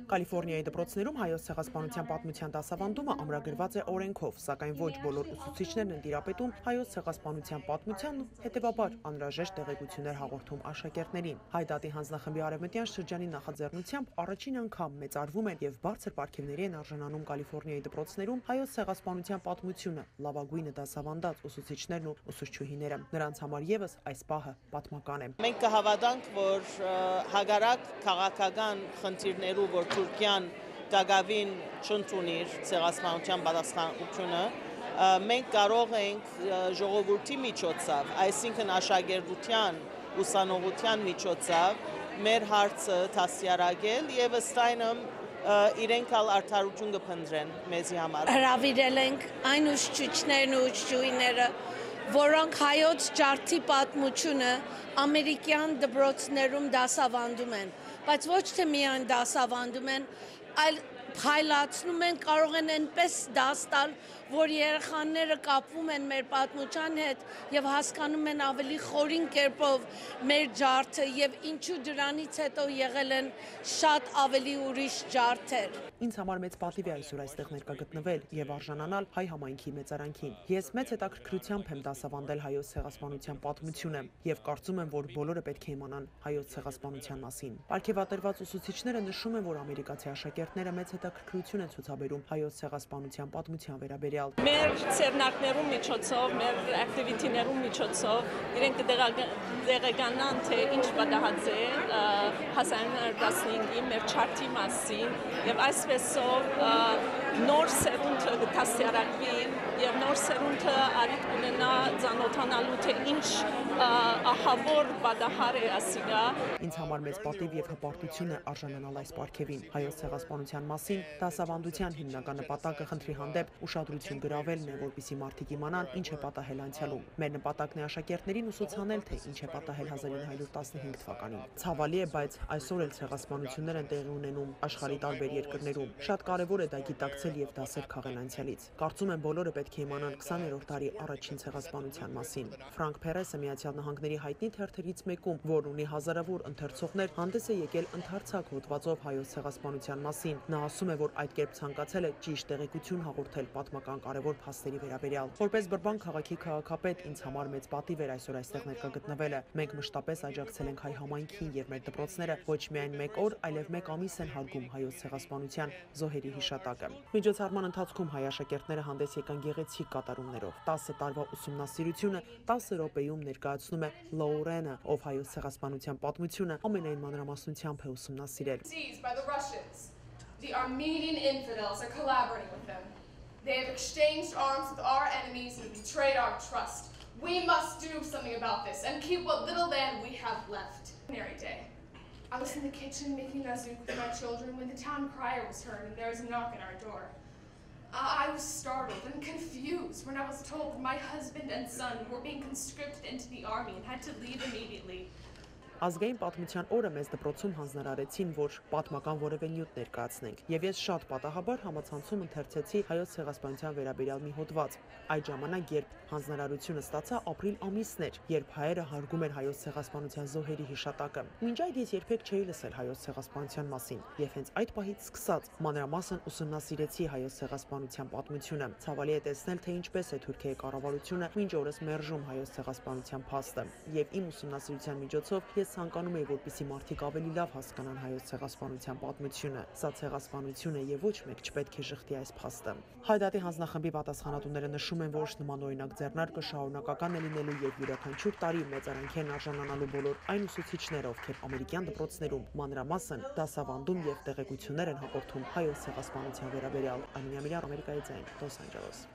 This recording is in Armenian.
Կալիֆորնիայի դպրոցներում հայոց ցեղասպանության պատմության դասավանդումը ամրագրված է օրենքով, սակայն ոչ բոլոր ուսուցիչներն են տիրապետում հայոց ցեղասպանության պատմությանն ու հետևաբար անհրաժեշտ տեղեկություններ հաղորդում աշակերտներին։ Հայդատի հանձնախմբի արևմտյան շրջանի նախաձեռնությամբ առաջին անգամ մեծարվում են եւ բարձր պարգևների են արժանանում Կալիֆորնիայի դպրոցներում հայոց ցեղասպանության պատմությունը, լավագույնը դասավանդած ուսուցիչներն ու ուսուցչուհիները։ Նրանց համար եւս այս պահը պատմական է։ Մենք կհավատանք, որ հագարակ քաղաքական խնդիրներով, որ Թուրքիան գագավին չընդունիր ցեղասպանության պատասխանատվությունը, մենք կարող ենք ժողովրդի միջոցով, այսինքն աշակերտության, ուսանողության միջոցով մեր հարցը դասյարակել եւ ըստ այնմ իրենք արդարություն կփնտրեն մեզի համար։ Հրավիրել ենք այն ուսուցիչներն ու ուսուցչուհիները, որոնք հայոց ջարդի պատմությունը ամերիկյան դպրոցներում դասավանդում են, բայց ոչ թե միայն դասավանդում են, այլ փայլացնում են, կարող են այնպես դաս տալ, որ երեխաները կապվում են մեր պատմության հետ եւ հասկանում են ավելի խորին կերպով մեր ջարդը եւ ինչու դրանից հետո եղել են շատ ավելի ուրիշ ջարդեր։ Ինձ համար մեծ պատիվ է այսօր այստեղ ներկա գտնվել եւ արժանանալ հայ համայնքի մեծարանքին։ Ես մեծ հետաքրքրությամբ եմ դասավանդել հայոց ցեղասպանության պատմությունը եւ կարծում եմ, որ բոլորը պետք է իմանան հայոց ցեղասպանության մասին։ Պարգևատրված ուսուցիչները նշում են, որ ամերիկացի աշակերտները մեծ հետաքրքրություն են ցուցաբերում հայոց ցեղասպանության պատմության վերաբերյալ։ Մեր ցերնակներում միջոցով, մեր ակտիվիտիներում միջոցով իրենք դեղեկանան թե ինչ պատահած է հասարակական 15-ի մեր չարթի մասին եւ այսպեսով նոր սերունդը դասյարակվի եւ նոր սերունդը արիթ ունենա ծանոթանալու թե ինչ ահավոր պատահար է ասիգա։ Ինձ համար մեծ պատիվ եւ հպարտություն է արժանանալ այս պարգևին։ Հայոց ցեղասպանության մասին դասավանդության հիմնական նպատակը խնդրի հանդեպ ուշադրություն գրավելն է, որպեսզի մարդիկ իմանան ինչ է պատահել անցյալում։ Մեր նպատակն է աշակերտներին ուսուցանել, թե ինչ է պատահել 1915 թվականին։ Ցավալի է, բայց այսօր էլ ցեղասպանություններ են տեղի ունենում աշխարհի տարբեր երկրներում։ Շատ կարևոր է դա գիտակցել եւ դասեր քաղել անցյալից։ Կարծում եմ բոլորը պետք է իմանան 20-րդ դարի առաջին ցեղասպանության մասին։ Ֆրանկ Փերեսը Միացյալ Նահանգների հայտնի թերթերից մեկում, որն ունի հազարավոր ընթերցողներ, հանդես է եկել ընդարձակ հոդվածով հայոց ցեղասպանության մասին։ Նա ասում է, որ այդ կերպ ցանկացել է ճիշտ տեղեկություն հաղորդել պատմական կարևոր փաստերի վերաբերյալ։ Որպես Բրբան քաղաքի քաղաքապետ ինձ համար մեծ պատիվ էր այսօր այստեղ ներկա գտնվելը։ Մենք մշտապես աջակցել ենք հայ համայնքին եւ մեր դպրոցները ոչ միայն մեկ օր, այլև մեկ ամիս են հարգում հայոց ցեղասպանության զոհերի հիշատակը։ Միջոցառման ընթացքում հայ աշակերտները հանդես եկան գեղեցիկ կատարումներով։ 10 տարվա ուսումնասիրությունը 10 րոպեում ներկայացնում է Լոուրենը, ով հայոց ցեղասպանության պատմությունը ամենայն մանրամասնությամբ է ուսումնասիրել։ The Armenian infidels are collaborating with them. They have exchanged arms with our enemies and betrayed our trust. We must do something about this and keep what little land we have left. Ordinary day. I was in the kitchen making nazook with my children when the town crier was heard and there was a knock at our door. I was startled and confused when I was told that my husband and son were being conscripted into the army and had to leave immediately. Ազգային պատմության օրը մեզ դպրոցում հանձնարարեցին, որ պատմական որևէ նյութ ներկայացնենք, եւ ես շատ պատահաբար համացանցում ընթերցեցի հայոց ցեղասպանության վերաբերյալ մի հոդված։ Այդ ժամանակ, երբ հանձնարարությունը ստացա, ապրիլ ամիսն էր, երբ հայերը հարգում են հայոց ցեղասպանության զոհերի հիշատակը։ Մինչ այդ ես երբեք չէի լսել հայոց ցեղասպանության մասին, եւ հենց այդ պահից սկսած մանրամասն ուսումնասիրեցի հայոց ցեղասպանության պատմությունը։ Ցավալի է տեսնել, թե ինչպես է Թուրքիայի կառավարությունը մինչ օրս մերժում հայոց ցեղասպանության փաստը, եւ իմ ուսումնասիրության միջոցով ես ցանկանում եմ, որպեսզի մարդիկ ավելի լավ հասկանան հայոց ցեղասպանության պատմությունը։ Սա ցեղասպանություն է եւ ոչ մեկ չպետք է շղթի այս փաստը։ Հայդատի հանձնախմբի պատասխանատուները նշում են, որ նմանօրինակ ձեռնարկը շարունակական է լինելու եւ յուրաքանչյուր տարի մեծարանքեն արժանանալու բոլոր այն ուսուցիչները, ովքեր ամերիկյան դպրոցներում մանրամասն դասավանդում եւ տեղեկություններ են հաղորդում հայոց ցեղասպանության վերաբերյալ։ Ամերիկայի ձայն, Լոս Անջելես։